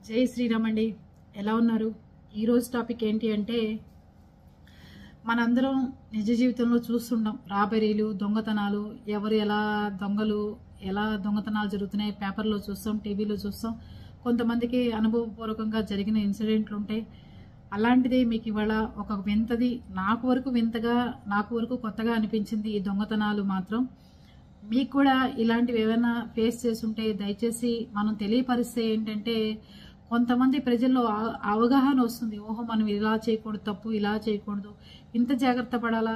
జై శ్రీరామ్ అండి. ఎలా ఉన్నారు? ఈరోజు టాపిక్ ఏంటి అంటే, మనందరం నిజ జీవితంలో చూస్తుంటాం రాబరీలు, దొంగతనాలు, ఎవరు ఎలా దొంగతనాలు జరుగుతున్నాయి పేపర్లో చూస్తాం, టీవీలో చూస్తాం. కొంతమందికి అనుభవపూర్వకంగా జరిగిన ఇన్సిడెంట్లు ఉంటాయి. అలాంటిదే మీకు ఇవాళ ఒక వింతది, నాకు వరకు కొత్తగా అనిపించింది. ఈ దొంగతనాలు మాత్రం మీకు కూడా ఇలాంటివి ఏమైనా ఫేస్ చేస్తుంటే దయచేసి మనం తెలియపరిస్తే ఏంటంటే కొంతమంది ప్రజల్లో అవగాహన వస్తుంది. ఓహో, మనం ఇలా చేయకూడదు, తప్పు ఇలా చేయకూడదు, ఇంత జాగ్రత్త పడాలా,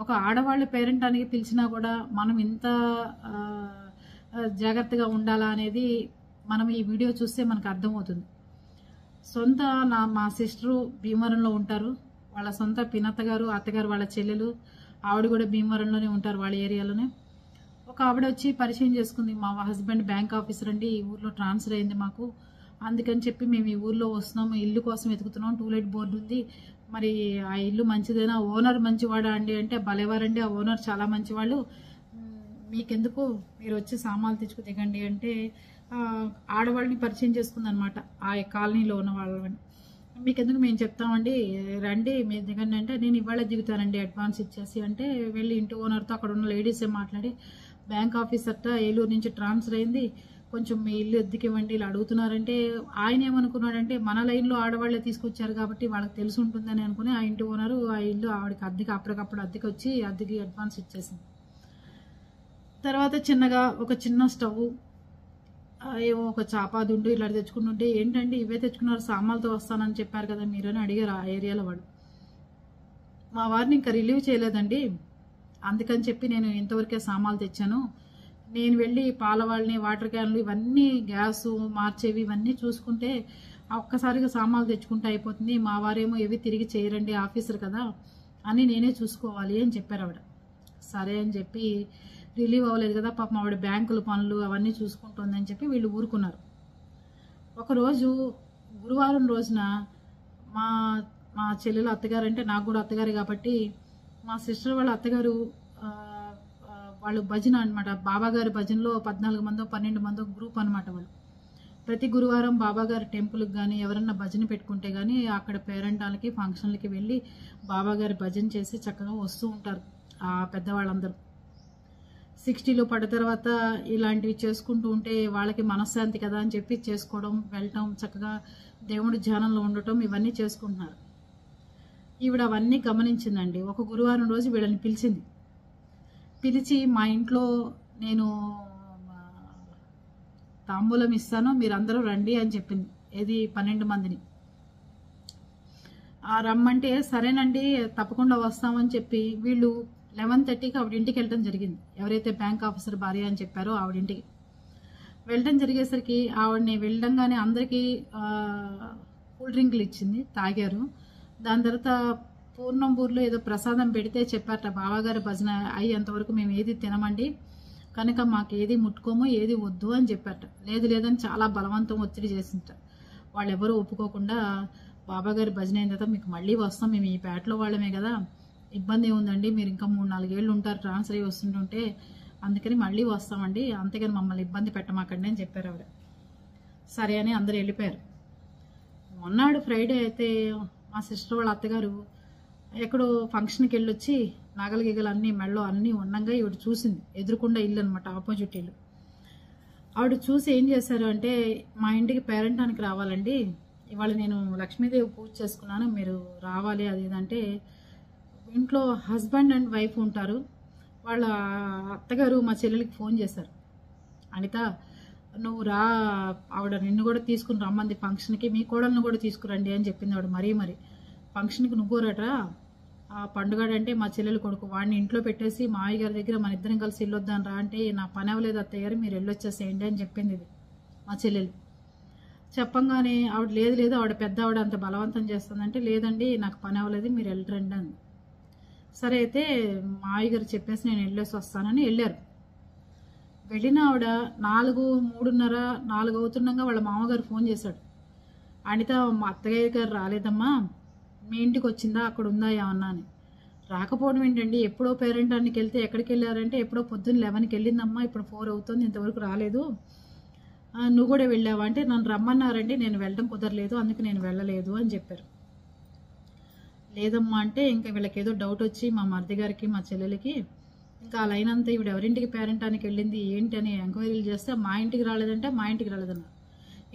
ఒక ఆడవాళ్ళు పేరెంటానికి పిలిచినా కూడా మనం ఇంత జాగ్రత్తగా ఉండాలా అనేది మనం ఈ వీడియో చూస్తే మనకు అర్థమవుతుంది. మా సిస్టరు భీమవరంలో ఉంటారు. వాళ్ళ సొంత పినత్తగారు, అత్తగారు, వాళ్ళ చెల్లెలు, ఆవిడ కూడా భీమవరంలోనే ఉంటారు, వాళ్ళ ఏరియాలోనే. ఒక ఆవిడ వచ్చి పరిచయం చేసుకుంది. మా హస్బెండ్ బ్యాంక్ ఆఫీసర్ అండి, ఈ ఊర్లో ట్రాన్స్ఫర్ అయింది మాకు, అందుకని చెప్పి మేము ఈ ఊర్లో వస్తున్నాము, ఇల్లు కోసం వెతుకుతున్నాం, టూలెట్ బోర్డు ఉంది, మరి ఆ ఇల్లు మంచిదేనా, ఓనర్ మంచివాడా అండి అంటే, భలేవారండి, ఆ ఓనర్ చాలా మంచివాళ్ళు, మీకెందుకు, మీరు వచ్చి సామాన్లు తెచ్చుకు దిగండి అంటే ఆడవాళ్ళని పరిచయం చేసుకుందనమాట. ఆ కాలనీలో ఉన్న వాళ్ళని, మీకెందుకు మేము చెప్తామండి, రండి మీరు దిగండి అంటే, నేను ఇవాళ దిగుతానండి అడ్వాన్స్ ఇచ్చేసి అంటే, వెళ్ళి ఇంటి ఓనర్తో అక్కడ ఉన్న లేడీసే మాట్లాడి, బ్యాంక్ ఆఫీసర్ట ఏలూరు నుంచి ట్రాన్స్ఫర్ అయింది, కొంచెం మీ ఇల్లు ఎద్దుకి ఇవ్వండి ఇలా అడుగుతున్నారంటే, ఆయన ఏమనుకున్నాడంటే మన లైన్లో ఆడవాళ్లే తీసుకొచ్చారు కాబట్టి వాళ్ళకి తెలిసి ఉంటుందని అనుకుని ఆ ఇంటి ఓనరు ఆ ఇల్లు ఆవిడకి అప్పటికప్పుడు అద్దెకి వచ్చి అద్దెకి అడ్వాన్స్ ఇచ్చేసింది. తర్వాత చిన్నగా ఒక చిన్న స్టవ్, ఏమో ఒక చాపాదుండు ఇలా తెచ్చుకుంటుంటే, ఏంటంటే ఇవే తెచ్చుకున్నారు, సామాన్లతో వస్తానని చెప్పారు కదా మీరు అని అడిగారు ఆ ఏరియాలో వాళ్ళు. మా వారిని ఇంకా రిలీవ్ చేయలేదండి, అందుకని చెప్పి నేను ఇంతవరకే సామాన్లు తెచ్చాను, నేను వెళ్ళి పాల వాళ్ళని, వాటర్ క్యాన్లు, ఇవన్నీ గ్యాసు మార్చేవి ఇవన్నీ చూసుకుంటే ఒక్కసారిగా సామాన్లు తెచ్చుకుంటే అయిపోతుంది, మా వారేమో ఏవి తిరిగి చేయరండి ఆఫీసర్ కదా అని నేనే చూసుకోవాలి అని చెప్పారు ఆవిడ. సరే అని చెప్పి, రిలీవ్ అవ్వలేదు కదా పాపం ఆవిడ బ్యాంకుల పనులు అవన్నీ చూసుకుంటుందని చెప్పి వీళ్ళు ఊరుకున్నారు. ఒకరోజు గురువారం రోజున మా చెల్లెలు అత్తగారు, అంటే నాకు కూడా అత్తగారు కాబట్టి, మా సిస్టర్ వాళ్ళ అత్తగారు వాళ్ళు భజన అనమాట, బాబాగారి భజనలో 14 మందో 12 మందో గ్రూప్ అనమాట. వాళ్ళు ప్రతి గురువారం బాబాగారి టెంపుల్కి కానీ ఎవరన్నా భజన పెట్టుకుంటే కానీ అక్కడ పేరెంటాలకి ఫంక్షన్లకి వెళ్ళి బాబాగారి భజన చేసి చక్కగా వస్తూ ఉంటారు ఆ పెద్దవాళ్ళందరూ. 60లో పడ్డ తర్వాత ఇలాంటివి చేసుకుంటూ ఉంటే వాళ్ళకి మనశ్శాంతి కదా అని చెప్పి చేసుకోవడం, వెళ్ళటం, చక్కగా దేవుడి ధ్యానంలో ఉండటం ఇవన్నీ చేసుకుంటున్నారు. ఈవిడ అవన్నీ గమనించిందండి. ఒక గురువారం రోజు వీళ్ళని పిలిచి మా ఇంట్లో నేను తాంబూలం ఇస్తాను, మీరందరూ రండి అని చెప్పింది. ఏది 12 మందిని రమ్మంటే, సరేనండి తప్పకుండా వస్తామని చెప్పి వీళ్ళు 11:30కి ఆవిడ ఇంటికి వెళ్ళటం జరిగింది. ఎవరైతే బ్యాంక్ ఆఫీసర్ భార్య అని చెప్పారో ఆవిడింటికి వెళ్ళటం జరిగేసరికి ఆవిడని వెళ్ళంగానే అందరికీ కూల్ డ్రింక్లు ఇచ్చింది, తాగారు. దాని తర్వాత పూర్ణంపూర్లో ఏదో ప్రసాదం పెడితే చెప్పారట, బాబాగారి భజన అయ్యేంతవరకు మేము ఏది తినమండి, కనుక మాకు ఏది ముట్టుకోము, ఏది వద్దు అని చెప్పారట. లేదని చాలా బలవంతం ఒత్తిడి చేసింట. వాళ్ళు ఎవరు ఒప్పుకోకుండా, బాబాగారి భజన అయిన తర్వాత మీకు మళ్ళీ వస్తాం, మేము ఈ పేటలో వాళ్ళమే కదా, ఇబ్బంది ఏముందండి, మీరు ఇంకా 3-4 ఏళ్ళు ఉంటారు ట్రాన్స్ఫర్ అయ్యి వస్తుంటుంటే, అందుకని మళ్ళీ వస్తామండి, అంతేగాని మమ్మల్ని ఇబ్బంది పెట్టమాకండి అని చెప్పారు ఆవిడ. సరే అని అందరు వెళ్ళిపోయారు. మొన్నాడు ఫ్రైడే అయితే మా సిస్టర్ వాళ్ళ అత్తగారు ఎక్కడో ఫంక్షన్కి వెళ్ళొచ్చి నగలు గిగలు అన్నీ మెళ్ళో అన్నీ ఉండగా ఈవిడ చూసింది. ఎదురుకుండా ఇల్లు అనమాట, ఆపోజిట్ ఇల్లు. ఆవిడ చూసి ఏం చేశారు అంటే, మా ఇంటికి పేరెంటానికి రావాలండి, ఇవాళ నేను లక్ష్మీదేవి పూజ చేసుకున్నాను, మీరు రావాలి అది ఇదంటే, ఇంట్లో హస్బెండ్ అండ్ వైఫ్ ఉంటారు. వాళ్ళ అత్తగారు మా చెల్లెలికి ఫోన్ చేశారు, అనిత నువ్వు రా, ఆవిడ నిన్ను కూడా తీసుకుని రమ్మంది ఫంక్షన్కి, మీ కోడలను కూడా తీసుకురండి అని చెప్పింది ఆవిడ. మరీ ఫంక్షన్కి నువ్వురట్రా, ఆ పండుగడంటే మా చెల్లెలు కొడుకు, వాడిని ఇంట్లో పెట్టేసి మావయ్య గారి దగ్గర మన ఇద్దరం కలిసి వెళ్ళొద్దాను రా అంటే, నా పని అవ్వలేదు అత్తయ్య గారు, మీరు వెళ్ళొచ్చేసేయండి అని చెప్పింది ఇది మా చెల్లెలు. చెప్పంగానే ఆవిడ లేదు ఆవిడ పెద్ద ఆవిడ అంత బలవంతం చేస్తుందంటే, లేదండి నాకు పని అవ్వలేదు, మీరు వెళ్ళరండి అంది. సరే అయితే మావయ్య గారు చెప్పేసి నేను వెళ్ళేసి వస్తానని వెళ్ళారు. వెళ్ళిన ఆవిడ 3:30-4 అవుతుండగా వాళ్ళ మామగారు ఫోన్ చేశాడు, అనిత మా అత్తయ్య గారు రాలేదమ్మా, మీ ఇంటికి వచ్చిందా, అక్కడ ఉందా ఏమన్నా అని. రాకపోవడం ఏంటండి, ఎప్పుడో పేరెంటానికి వెళ్తే ఎక్కడికి వెళ్ళారంటే, ఎప్పుడో పొద్దున్న 11కి వెళ్ళిందమ్మా, ఇప్పుడు 4 అవుతుంది, ఇంతవరకు రాలేదు, నువ్వు కూడా వెళ్ళావా అంటే నన్ను రమ్మన్నారండి, నేను వెళ్ళడం కుదరలేదు, అందుకు నేను వెళ్ళలేదు అని చెప్పారు. లేదమ్మా అంటే ఇంకా వీళ్ళకి ఏదో డౌట్ వచ్చి మా మరిది గారికి మా చెల్లెలకి ఇంకా ఆ లైన్ అంతా ఈవిడ ఎవరింటికి పేరెంటానికి వెళ్ళింది ఏంటి అని ఎంక్వైరీలు చేస్తే మా ఇంటికి రాలేదంటే మా ఇంటికి రాలేదన్నారు.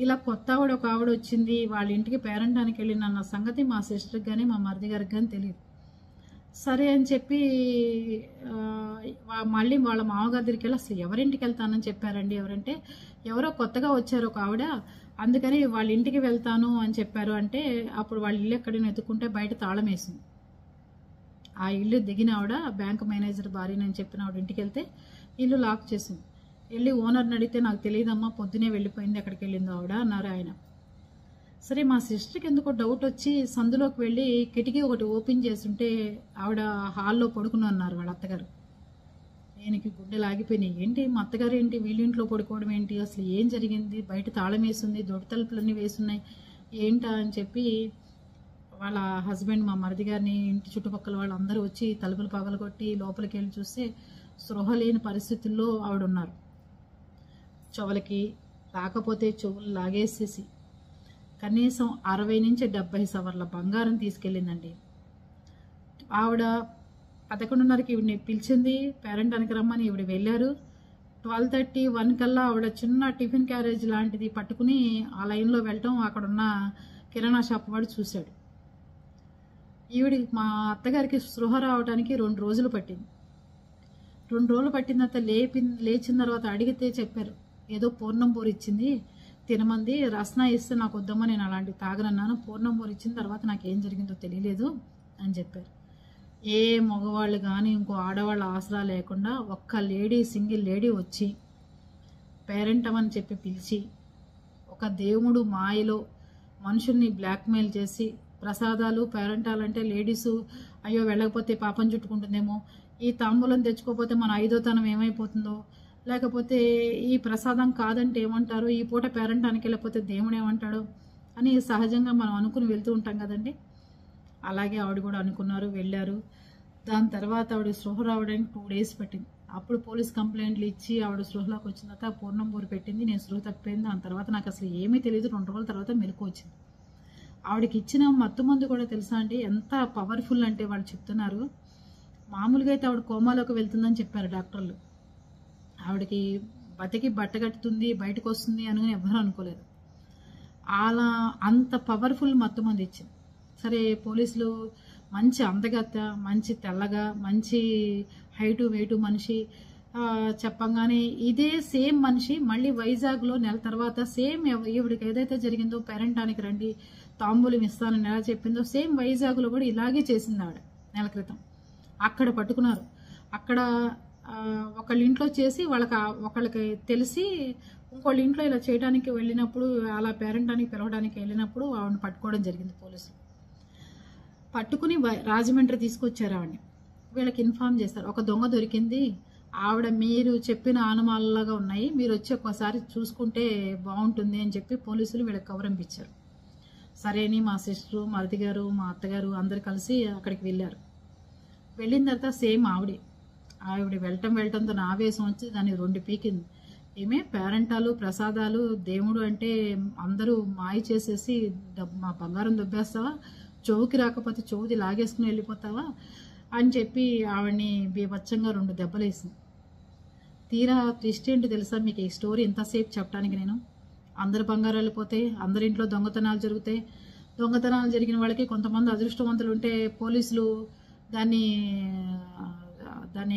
ఇలా కొత్త ఆవిడ ఒక ఆవిడ వచ్చింది వాళ్ళ ఇంటికి పేరెంటానికి వెళ్ళిన సంగతి మా సిస్టర్కి కానీ మా మరిది గారికి కానీ తెలియదు. సరే అని చెప్పి మళ్ళీ వాళ్ళ మామగారి దగ్గరికి వెళ్ళి అసలు ఎవరింటికి వెళ్తానని చెప్పారండి, ఎవరంటే ఎవరో కొత్తగా వచ్చారు ఒక ఆవిడ, అందుకని వాళ్ళ ఇంటికి వెళ్తాను అని చెప్పారు. అంటే అప్పుడు వాళ్ళ ఇల్లు ఎక్కడైనా ఎత్తుకుంటే బయట తాళం వేసింది. ఆ ఇల్లు దిగిన ఆవిడ బ్యాంక్ మేనేజర్ భార్య నేను చెప్పిన ఆవిడ ఇంటికి వెళ్తే ఇల్లు లాక్ చేసింది. వెళ్ళి ఓనర్ని అడిగితే నాకు తెలియదమ్మా, పొద్దునే వెళ్ళిపోయింది, ఎక్కడికి వెళ్ళిందో ఆవిడ అన్నారు ఆయన. సరే మా సిస్టర్కి ఎందుకో డౌట్ వచ్చి సందులోకి వెళ్ళి కిటికీ ఒకటి ఓపెన్ చేస్తుంటే ఆవిడ హాల్లో పడుకుని ఉన్నారు వాళ్ళ అత్తగారు. ఆయనకి గుండెలు ఆగిపోయినాయి. ఏంటి మా అత్తగారు ఏంటి వీళ్ళింట్లో పడుకోవడం ఏంటి, అసలు ఏం జరిగింది, బయట తాళం వేసింది, దొడ్డు తలుపులన్నీ వేసున్నాయి ఏంటా అని చెప్పి వాళ్ళ హస్బెండ్ మా మరిది గారిని ఇంటి చుట్టుపక్కల వాళ్ళందరూ వచ్చి తలుపులు పగలగొట్టి లోపలికి వెళ్ళి చూస్తే స్పృహ లేని పరిస్థితుల్లో ఆవిడ ఉన్నారు. చెవులకి రాకపోతే చెవులు లాగేసేసి కనీసం 60 నుంచి 70 సవర్ల బంగారం తీసుకెళ్ళిందండి. ఆవిడ 11:30కి ఈవిడని పిలిచింది పేరెంటానికి రమ్మని, ఈవిడ వెళ్ళారు. 12:30, 1 కల్లా ఆవిడ చిన్న టిఫిన్ క్యారేజ్ లాంటిది పట్టుకుని ఆ లైన్లో వెళ్ళటం అక్కడున్న కిరాణా షాప్ వాడు చూశాడు. ఈవిడి మా అత్తగారికి స్పృహ రావడానికి 2 రోజులు పట్టింది. 2 రోజులు పట్టిన తర్వాత లేచిన తర్వాత అడిగితే చెప్పారు ఏదో పూర్ణంపూరి ఇచ్చింది తినమంది, రస్నా ఇస్తే నాకు వద్దమ్మా, నేను అలాంటివి తాగనన్నాను, పూర్ణంపూరి ఇచ్చిన తర్వాత నాకేం జరిగిందో తెలియలేదు అని చెప్పారు. ఏ మగవాళ్ళు కానీ ఇంకో ఆడవాళ్ళ ఆసరా లేకుండా ఒక్క సింగిల్ లేడీ వచ్చి పేరెంటం అని చెప్పి పిలిచి ఒక దేవుడు మాయలో మనుషుల్ని బ్లాక్మెయిల్ చేసి ప్రసాదాలు పేరెంటాలంటే లేడీసు అయ్యో వెళ్ళకపోతే పాపం చుట్టుకుంటుందేమో, ఈ తాంబూలం తెచ్చుకోకపోతే మన 5వ తనం ఏమైపోతుందో, లేకపోతే ఈ ప్రసాదం కాదంటే ఏమంటారు, ఈ పూట పేరెంటానికి వెళ్ళకపోతే దేవుడు ఏమంటాడో అని సహజంగా మనం అనుకుని వెళ్తూ ఉంటాం కదండి. అలాగే ఆవిడ కూడా అనుకున్నారు, వెళ్ళారు. దాని తర్వాత ఆవిడ స్పృహ రావడానికి 2 డేస్ పట్టింది. అప్పుడు పోలీస్ కంప్లైంట్లు ఇచ్చి ఆవిడ స్పృహలోకి వచ్చిన తర్వాత పూర్ణంపూరి పెట్టింది, నేను స్పృహ తప్పిపోయింది. దాని తర్వాత నాకు అసలు ఏమీ తెలియదు. 2 రోజుల తర్వాత మెలకు వచ్చింది. ఆవిడకి ఇచ్చిన మత్తు మందు కూడా తెలుసా అండి ఎంత పవర్ఫుల్ అంటే వాళ్ళు చెప్తున్నారు. మామూలుగా అయితే ఆవిడ కోమాలోకి వెళ్తుందని చెప్పారు డాక్టర్లు. ఆవిడకి బతికి బట్టగట్టుతుంది, బయటకు వస్తుంది అని ఎవరు అనుకోలేదు. అలా అంత పవర్ఫుల్ మత్తు మంది ఇచ్చింది. సరే పోలీసులు మంచి అందగత్త, మంచి తెల్లగా, మంచి హైటు వెయిటు మనిషి చెప్పంగానే ఇదే సేమ్ మనిషి మళ్ళీ వైజాగ్లో నెల తర్వాత సేమ్ ఈవిడికి ఏదైతే జరిగిందో పేరెంటానికి రండి తాంబూలం ఇస్తానని ఎలా చెప్పిందో సేమ్ వైజాగ్లో కూడా ఇలాగే చేసింది ఆవిడ నెల క్రితం. అక్కడ పట్టుకున్నారు. అక్కడ ఒకళ్ళ ఇంట్లో చేసి ఒకళ్ళకి తెలిసి ఇంకోళ్ళ ఇంట్లో ఇలా చేయడానికి వెళ్ళినప్పుడు, అలా పేరెంటానికి పిలవడానికి వెళ్ళినప్పుడు ఆవిడని పట్టుకోవడం జరిగింది పోలీసులు. పట్టుకుని రాజమండ్రి తీసుకొచ్చారు ఆవిడని. వీళ్ళకి ఇన్ఫార్మ్ చేస్తారు ఒక దొంగ దొరికింది, ఆవిడ మీరు చెప్పిన ఆనమాలలాగా ఉన్నాయి, మీరు వచ్చి ఒక్కసారి చూసుకుంటే బాగుంటుంది అని చెప్పి పోలీసులు వీళ్ళకి కవరింపించారు. సరే అని మా సిస్టరు, మరిది గారు, మా అత్తగారు అందరు కలిసి అక్కడికి వెళ్ళారు. వెళ్ళిన తర్వాత సేమ్ ఆవిడ వెళ్ళటంతో నా ఆవేశం వచ్చి దాన్ని 2 పీకింది. ఏమే పేరెంటాలు ప్రసాదాలు దేవుడు అంటే అందరూ మాయ చేసేసి మా బంగారం దొబ్బేస్తావా, చెవుకి రాకపోతే చెవుది లాగేసుకుని వెళ్ళిపోతావా అని చెప్పి ఆవిడని బీభత్సంగా 2 దెబ్బలేసింది. తీరా ట్విస్ట్ ఏంటి తెలుసా మీకు ఈ స్టోరీ ఎంతసేపు చెప్పడానికి, నేను అందరు బంగారాలు వెళ్ళిపోతే అందరి ఇంట్లో దొంగతనాలు జరుగుతాయి. దొంగతనాలు జరిగిన వాళ్ళకి కొంతమంది అదృష్టవంతులు ఉంటే పోలీసులు దాన్ని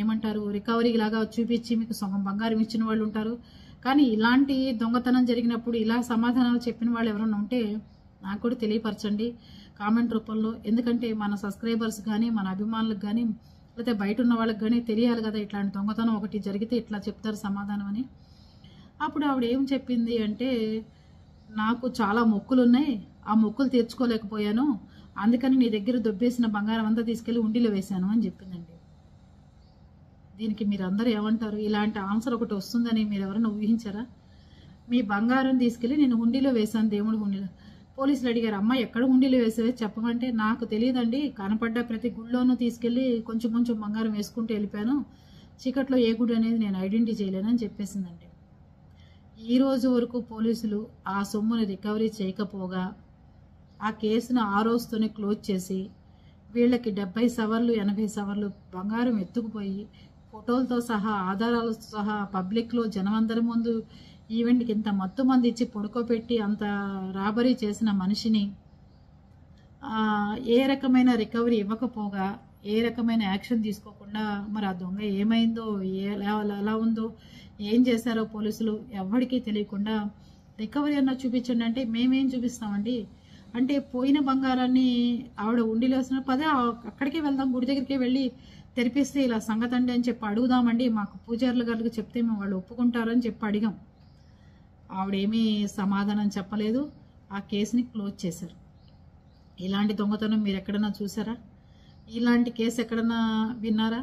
ఏమంటారు రికవరీ లాగా చూపించి మీకు సొంగం బంగారం ఇచ్చిన వాళ్ళు ఉంటారు. కానీ ఇలాంటి దొంగతనం జరిగినప్పుడు ఇలా సమాధానాలు చెప్పిన వాళ్ళు ఎవరైనా ఉంటే నాకు కూడా తెలియపరచండి కామెంట్ రూపంలో. ఎందుకంటే మన సబ్స్క్రైబర్స్ కానీ మన అభిమానులకు కానీ లేకపోతే బయట ఉన్న వాళ్ళకి కానీ తెలియాలి కదా ఇట్లాంటి దొంగతనం ఒకటి జరిగితే ఇట్లా చెప్తారు సమాధానం అని. అప్పుడు ఆవిడ ఏం చెప్పింది అంటే నాకు చాలా మొక్కులు ఉన్నాయి, ఆ మొక్కులు తీర్చుకోలేకపోయాను, అందుకని నీ దగ్గర దొబ్బేసిన బంగారం అంతా తీసుకెళ్లి ఉండిలో వేశాను అని చెప్పిందండి. దీనికి మీరు అందరూ ఏమంటారు? ఇలాంటి ఆన్సర్ ఒకటి వస్తుందని మీరు ఎవరైనా ఊహించారా? మీ బంగారం తీసుకెళ్లి నేను హుండీలో వేశాను, దేవుడి హుండీలో. పోలీసులు అడిగారు అమ్మ ఎక్కడ హుండీలో వేసావే చెప్పమంటే నాకు తెలియదండి, కనపడ్డ ప్రతి గుడిలోనూ తీసుకెళ్లి కొంచెం కొంచెం బంగారం వేసుకుంటూ వెళ్ళిపోయాను, చీకట్లో ఏ గుడి అనేది నేను ఐడెంటిఫై చేయలేనని చెప్పేసిందండి. ఈ రోజు వరకు పోలీసులు ఆ సొమ్ముని రికవరీ చేయకపోగా ఆ కేసును ఆ రోజుతోనే క్లోజ్ చేసి వీళ్ళకి 70 సవర్లు 80 సవర్లు బంగారం ఎత్తుకుపోయి ఫోటోలతో సహా ఆధారాలతో సహా పబ్లిక్లో జనమందరి ముందు ఈవెంట్కి ఇంత మత్తు మంది ఇచ్చి పడుకోబెట్టి అంత రాబరీ చేసిన మనిషిని ఏ రకమైన రికవరీ ఇవ్వకపోగా ఏ రకమైన యాక్షన్ తీసుకోకుండా మరి ఆ దొంగ ఏమైందో ఎలా ఉందో ఏం చేశారో పోలీసులు ఎవరికీ తెలియకుండా రికవరీ అన్న చూపించండి అంటే మేమేం చూపిస్తామండి అంటే పోయిన బంగారాన్ని ఆవిడ ఉండిలో వేసిన పదే అక్కడికే వెళ్దాం గుడి దగ్గరికే వెళ్ళి తెరిపిస్తే ఇలా సంగతి అండి అని చెప్పి అడుగుదామండి మాకు పూజారులు గారికి చెప్తే మేము వాళ్ళు ఒప్పుకుంటారని చెప్పి అడిగాం. ఆవిడేమీ సమాధానం చెప్పలేదు. ఆ కేసుని క్లోజ్ చేశారు. ఇలాంటి దొంగతనం మీరు ఎక్కడన్నా చూసారా? ఇలాంటి కేసు ఎక్కడన్నా విన్నారా?